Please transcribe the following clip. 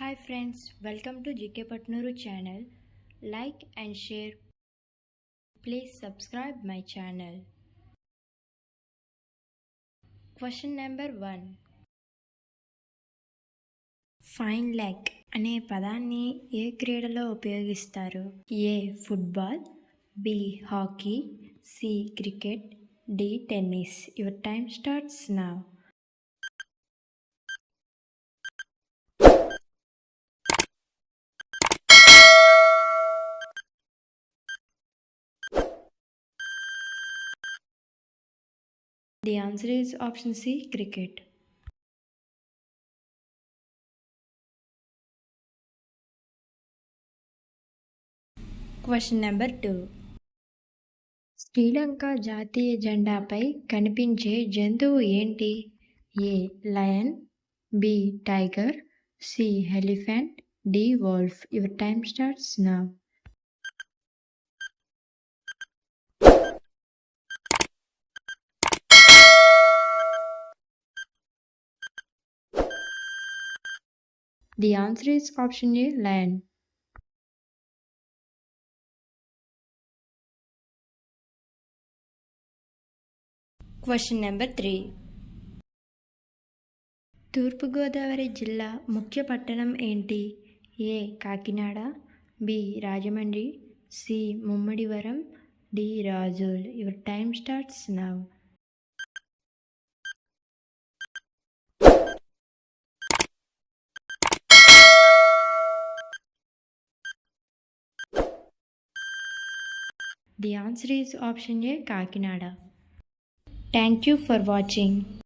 Hi friends, welcome to GK Patnuru channel. Like and share. Please subscribe my channel. Question number 1. Fine leg అనే పదాన్ని ఏ క్రీడలో ఉపయోగిస్తారు? A football, B hockey, C cricket, D tennis. Your time starts now. The answer is option C, cricket. Question number 2. Sri Lanka జాతీయ జెండాపై కనిపించే జంతువు ఏంటి? A lion, B tiger, C elephant, D wolf. Your time starts now. The answer is option A, lion. Question number 3. Turpu Godavari జిల్లా ముఖ్య పట్టణం ఏంటి? A Kakinada, B Rajahmundry, C Mummidivaram, D Razole. Your time starts now. The answer is option A, Kakinada. Thank you for watching.